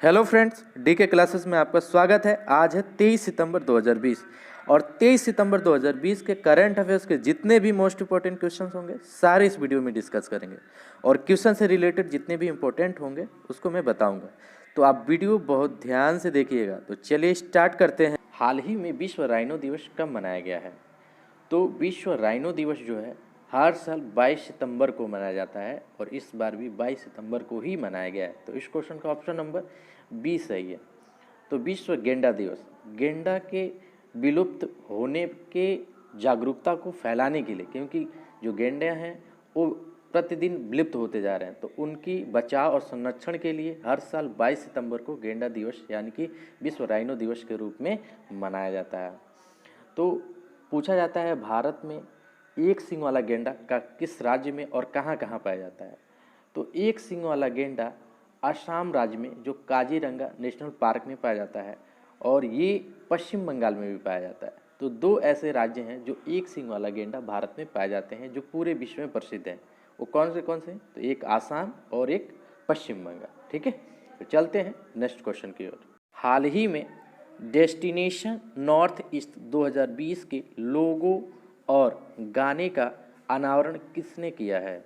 Hello friends, D के classes में आपका स्वागत है। आज है 23 सितंबर 2020 और 23 सितंबर 2020 के करंट अफेयर्स के जितने भी मोस्ट इंपॉर्टेंट क्वेश्चंस होंगे सारे इस वीडियो में डिस्कस करेंगे और क्वेश्चन से रिलेटेड जितने भी इंपॉर्टेंट होंगे उसको मैं बताऊंगा। तो आप वीडियो बहुत ध्यान से देखिएगा। तो चलिए स्टार्ट करते हैं। हाल ही में विश्व राइनो दिवस कब मनाया गया है? तो विश्व राइनो दिवस जो है हर साल 22 सितंबर को मनाया जाता है और इस बार भी 22 सितंबर को ही मनाया गया है। तो इस क्वेश्चन का ऑप्शन नंबर बी सही है। तो विश्व गेंडा दिवस, गेंडा के विलुप्त होने के जागरूकता को फैलाने के लिए, क्योंकि जो गेंडे हैं वो प्रतिदिन विलुप्त होते जा रहे हैं, तो उनकी बचाव और संरक्षण के लिए हर साल 22 सितंबर को गेंडा दिवस यानी कि विश्व राइनो दिवस के रूप में मनाया जाता है। तो पूछा जाता है भारत में एक सींग वाला गेंडा का किस राज्य में और कहाँ कहाँ पाया जाता है? तो एक सींग वाला गेंडा असम राज्य में जो काजीरंगा नेशनल पार्क में पाया जाता है और ये पश्चिम बंगाल में भी पाया जाता है। तो दो ऐसे राज्य हैं जो एक सींग वाला गेंडा भारत में पाए जाते हैं जो पूरे विश्व में प्रसिद्ध हैं। वो कौन से? तो एक आसाम और एक पश्चिम बंगाल। ठीक है, तो चलते हैं नेक्स्ट क्वेश्चन की ओर। हाल ही में डेस्टिनेशन नॉर्थ ईस्ट 2020 के लोगो और गाने का अनावरण किसने किया है?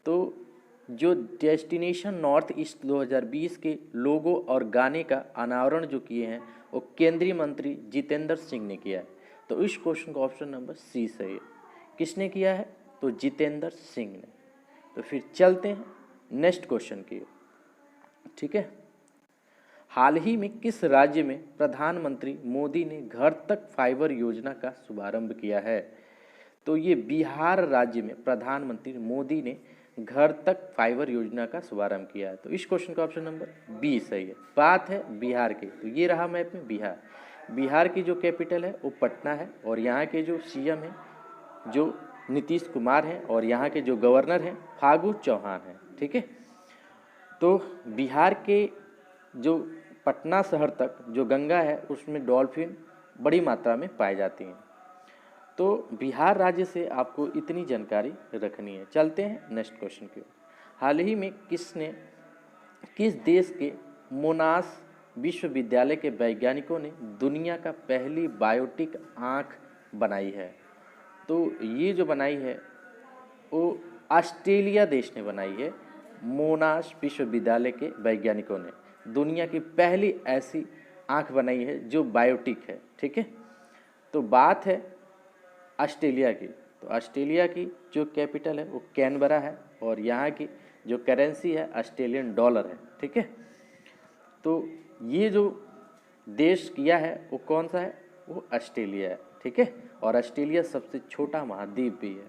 तो जो डेस्टिनेशन नॉर्थ ईस्ट 2020 के लोगो और गाने का अनावरण जो किए हैं वो केंद्रीय मंत्री जितेंद्र सिंह ने किया है। तो इस क्वेश्चन का ऑप्शन नंबर सी सही है। किसने किया है? तो जितेंद्र सिंह ने। तो फिर चलते हैं नेक्स्ट क्वेश्चन की ओर। ठीक है, हाल ही में किस राज्य में प्रधानमंत्री मोदी ने घर तक फाइबर योजना का शुभारंभ किया है? तो ये बिहार राज्य में प्रधानमंत्री मोदी ने घर तक फाइबर योजना का शुभारंभ किया है। तो इस क्वेश्चन का ऑप्शन नंबर बी सही है। बात है बिहार की, तो ये रहा मैप में बिहार। बिहार की जो कैपिटल है वो पटना है और यहाँ के जो सीएम है जो नीतीश कुमार हैं और यहाँ के जो गवर्नर हैं फागू चौहान हैं। ठीक है, तो बिहार के जो पटना शहर तक जो गंगा है उसमें डॉल्फिन बड़ी मात्रा में पाई जाती हैं। तो बिहार राज्य से आपको इतनी जानकारी रखनी है। चलते हैं नेक्स्ट क्वेश्चन की ओर। हाल ही में किस देश के मोनाश विश्वविद्यालय के वैज्ञानिकों ने दुनिया का पहली बायोटिक आँख बनाई है? तो ये जो बनाई है वो ऑस्ट्रेलिया देश ने बनाई है। मोनाश विश्वविद्यालय के वैज्ञानिकों ने दुनिया की पहली ऐसी आँख बनाई है जो बायोटिक है। ठीक है, तो बात है ऑस्ट्रेलिया की। तो ऑस्ट्रेलिया की जो कैपिटल है वो कैनबरा है और यहाँ की जो करेंसी है ऑस्ट्रेलियन डॉलर है। ठीक है, तो ये जो देश किया है वो कौन सा है? वो ऑस्ट्रेलिया है। ठीक है, और ऑस्ट्रेलिया सबसे छोटा महाद्वीप भी है।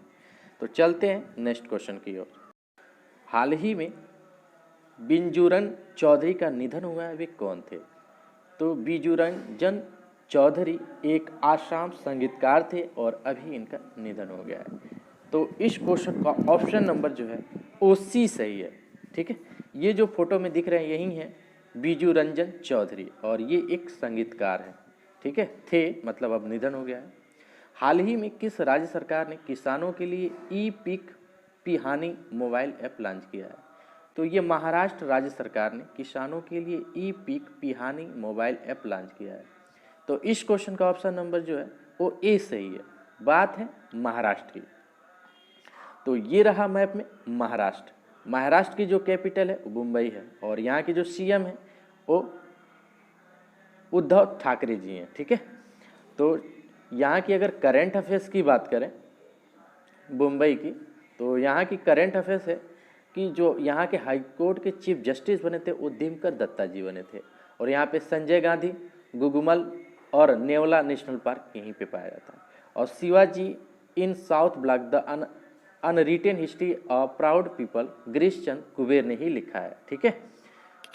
तो चलते हैं नेक्स्ट क्वेश्चन की ओर। हाल ही में बिंजुरन चौधरी का निधन हुआ है, वे कौन थे? तो बिजुरंजन चौधरी एक आसाम संगीतकार थे और अभी इनका निधन हो गया है। तो इस क्वेश्चन का ऑप्शन नंबर जो है ओ सी सही है। ठीक है, ये जो फोटो में दिख रहे हैं यही है बिजुरंजन चौधरी और ये एक संगीतकार है। ठीक है, थे मतलब अब निधन हो गया है। हाल ही में किस राज्य सरकार ने किसानों के लिए e Pik Pahani mobile app launch किया है? तो ये महाराष्ट्र राज्य सरकार ने किसानों के लिए e Pik Pahani mobile app launch किया है। तो इस क्वेश्चन का ऑप्शन नंबर जो है वो ए सही है। बात है महाराष्ट्र की। तो ये रहा मैप में महाराष्ट्र। महाराष्ट्र की जो कैपिटल है वो मुंबई है और यहाँ की जो सीएम है वो उद्धव ठाकरे जी हैं। ठीक है, तो यहाँ की अगर करंट अफेयर्स की बात करें मुंबई की, तो यहाँ की करंट अफेयर्स है कि जो यहाँ के हाई कोर्ट के चीफ जस्टिस बने थे वो दिनकर दत्ता जी बने थे और यहाँ पे संजय गांधी, गुगुमल और नेवला नेशनल पार्क यहीं पे पाया जाता है। और Shivaji in South Block the unwritten history of proud people Girish Chand Kuber ने ही लिखा है। ठीक है,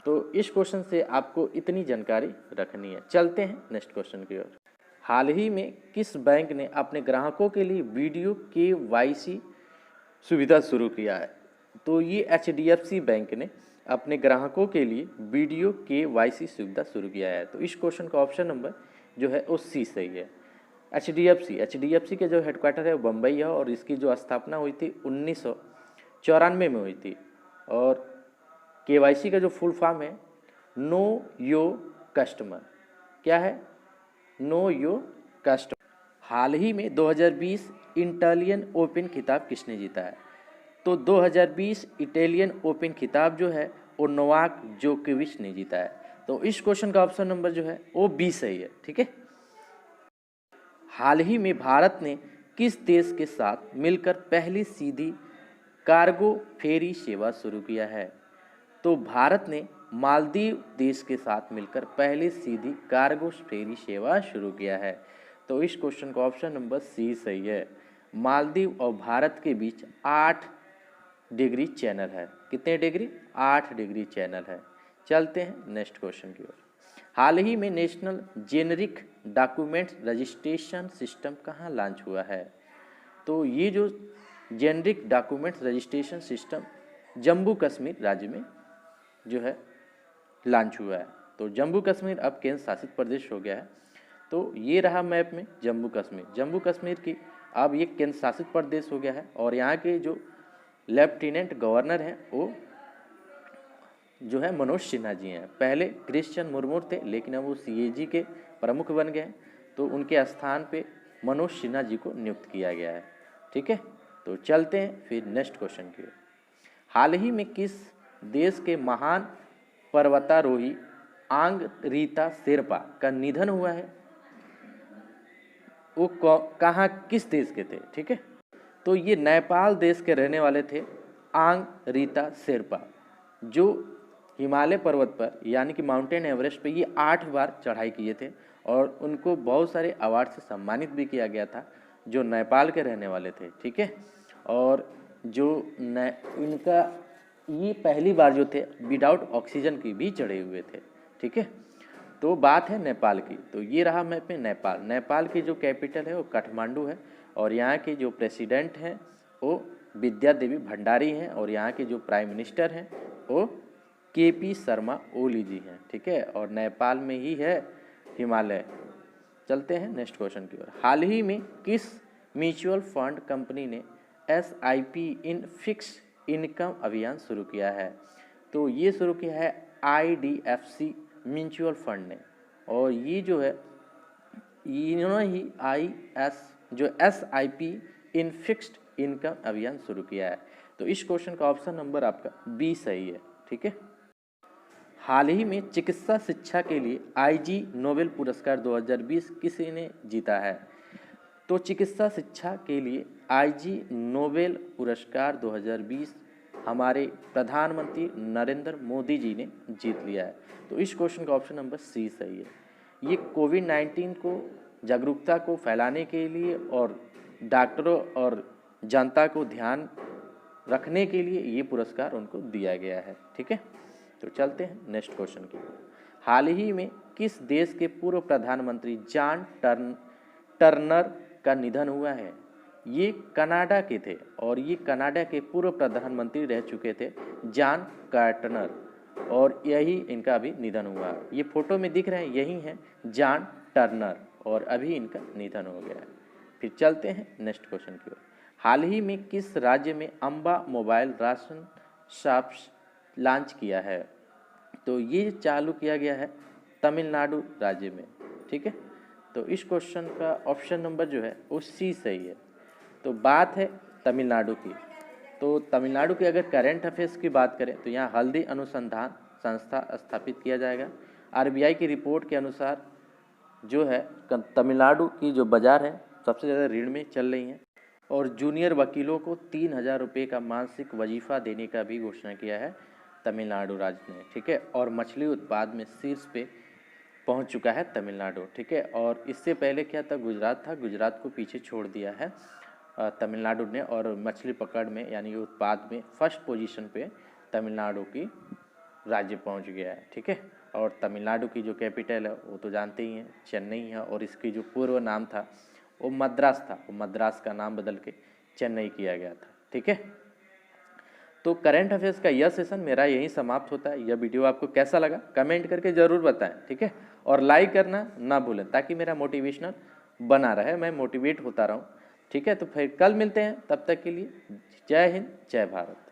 तो इस क्वेश्चन से आपको इतनी जानकारी रखनी है। चलते हैं नेक्स्ट क्वेश्चन की ओर। हाल ही में किस बैंक ने अपने ग्राहकों के लिए वीडियो KYC सुविधा शुरू किया है? तो ये HDFC बैंक ने अपने ग्राहकों के लिए वीडियो KYC सुविधा शुरू किया है। तो इस क्वेश्चन का ऑप्शन नंबर जो है वो सी सही है। HDFC के जो हेडक्वार्टर है वो बम्बई है और इसकी जो स्थापना हुई थी 1994 में हुई थी और KYC का जो फुल फॉर्म है नो योर कस्टमर। क्या है? Know your customer. हाल ही में 2020 इटालियन ओपन खिताब किसने जीता है? तो 2020 इटालियन ओपन खिताब जो है वो नोवाक जोकोविच ने जीता है। तो इस क्वेश्चन का ऑप्शन नंबर जो है वो बी सही है। ठीक है। हाल ही में भारत ने किस देश के साथ मिलकर पहली सीधी कार्गो फेरी सेवा शुरू किया है? तो भारत ने मालदीव देश के साथ मिलकर पहली सीधी कार्गो फेरी सेवा शुरू किया है। तो इस क्वेश्चन का ऑप्शन नंबर सी सही है। मालदीव और भारत के बीच 8 डिग्री चैनल है। कितने डिग्री? 8 डिग्री चैनल है। चलते हैं नेक्स्ट क्वेश्चन की ओर। हाल ही में national generic document registration system कहाँ लॉन्च हुआ है? तो ये जो generic document registration system Jammu Kashmir राज्य में जो है लॉन्च हुआ है। तो जम्मू कश्मीर अब केंद्र शासित प्रदेश हो गया है। तो ये रहा मैप में जम्मू कश्मीर। जम्मू कश्मीर की अब ये केंद्र शासित प्रदेश हो गया है और यहाँ के जो लेफ्टिनेंट गवर्नर हैं वो जो है मनोज सिन्हा जी हैं। पहले क्रिश्चियन मुर्मू थे लेकिन अब वो सीएजी के प्रमुख बन गए हैं। तो उनके स्थान पे मनोज सिन्हा जी को नियुक्त किया गया है। ठीक है। तो चलते हैं फिर नेक्स्ट क्वेश्चन की ओर। हाल ही में किस देश के महान पर्वतारोही आंग रीता शेरपा का निधन हुआ है? वो कहाँ किस देश के थे? ठीक है। तो ये नेपाल देश के रहने वाले थे आंग रीता शेरपा, जो हिमालय पर्वत पर यानी कि माउंटेन एवरेस्ट पे ये 8 बार चढ़ाई किए थे और उनको बहुत सारे अवार्ड से सम्मानित भी किया गया था, जो नेपाल के रहने वाले थे। ठीक है। और जो इनका ये पहली बार जो थे विदाउट ऑक्सीजन की भी चढ़े हुए थे। ठीक है। तो बात है नेपाल की। तो ये रहा मैप में नेपाल। नेपाल की जो कैपिटल है वो काठमांडू है और यहाँ के जो प्रेसिडेंट हैं वो विद्या देवी भंडारी हैं और यहाँ के जो प्राइम मिनिस्टर हैं वो केपी शर्मा ओली जी हैं। ठीक है। और नेपाल में ही है हिमालय। चलते हैं नेक्स्ट क्वेश्चन की ओर। हाल ही में किस म्यूचुअल फंड कंपनी ने एसआईपी इन फिक्स इनकम अभियान शुरू किया है? तो ये शुरू किया है आईडीएफसी म्यूचुअल फंड ने और ये जो है इन्होंने ही एसआईपी इन फिक्स्ड इनकम अभियान शुरू किया है। तो इस क्वेश्चन का ऑप्शन नंबर आपका बी सही है। ठीक है। हाल ही में चिकित्सा शिक्षा के लिए आईजी नोबेल पुरस्कार 2020 किसी ने जीता है? तो चिकित्सा शिक्षा के लिए आईजी नोबेल पुरस्कार 2020 हमारे प्रधानमंत्री नरेंद्र मोदी जी ने जीत लिया है। तो इस क्वेश्चन का ऑप्शन नंबर सी सही है। ये कोविड-19 को जागरूकता को फैलाने के लिए और डॉक्टरों और जनता को ध्यान रखने के लिए ये पुरस्कार उनको दिया गया है। ठीक है। तो चलते हैं नेक्स्ट क्वेश्चन की ओर। हाल ही में किस देश के पूर्व प्रधानमंत्री जॉन टर्नर का निधन हुआ है? ये कनाडा के थे और ये कनाडा के पूर्व प्रधानमंत्री रह चुके थे जॉन कार्टनर और यही इनका अभी निधन हुआ। ये फोटो में दिख रहे हैं यही हैं जॉन टर्नर और अभी इनका निधन हो गया है। फिर चलते हैं नेक्स्ट क्वेश्चन की ओर। हाल ही में किस राज्य में Amba mobile ration shops launch किया है? तो ये चालू किया गया है तमिलनाडु राज्य में। ठीक है। तो इस क्वेश्चन का ऑप्शन नंबर जो है वो सी सही है। तो बात है तमिलनाडु की। तो तमिलनाडु के अगर करंट अफेयर्स की बात करें तो यहाँ हल्दी अनुसंधान संस्था स्थापित किया जाएगा। आरबीआई की रिपोर्ट के अनुसार जो है तमिलनाडु की जो बाज़ार है सबसे ज़्यादा ऋण में चल रही हैं और जूनियर वकीलों को 3,000 रुपये का मासिक वजीफ़ा देने का भी घोषणा किया है तमिलनाडु राज्य ने। ठीक है। और मछली उत्पाद में शीर्ष पे पहुंच चुका है तमिलनाडु। ठीक है। और इससे पहले क्या था? गुजरात था। गुजरात को पीछे छोड़ दिया है तमिलनाडु ने और मछली पकड़ में यानी उत्पाद में फर्स्ट पोजीशन पे तमिलनाडु की राज्य पहुंच गया है। ठीक है। और तमिलनाडु की जो कैपिटल है वो तो जानते ही हैं चेन्नई है और इसकी जो पूर्व नाम था वो मद्रास था। वो मद्रास का नाम बदल के चेन्नई किया गया था। ठीक है। तो करंट अफेयर्स का यह सेशन मेरा यहीं समाप्त होता है। यह वीडियो आपको कैसा लगा कमेंट करके ज़रूर बताएं। ठीक है। और लाइक करना ना भूलें ताकि मेरा मोटिवेशनल बना रहे, मैं मोटिवेट होता रहूं। ठीक है। तो फिर कल मिलते हैं, तब तक के लिए जय हिंद जय भारत।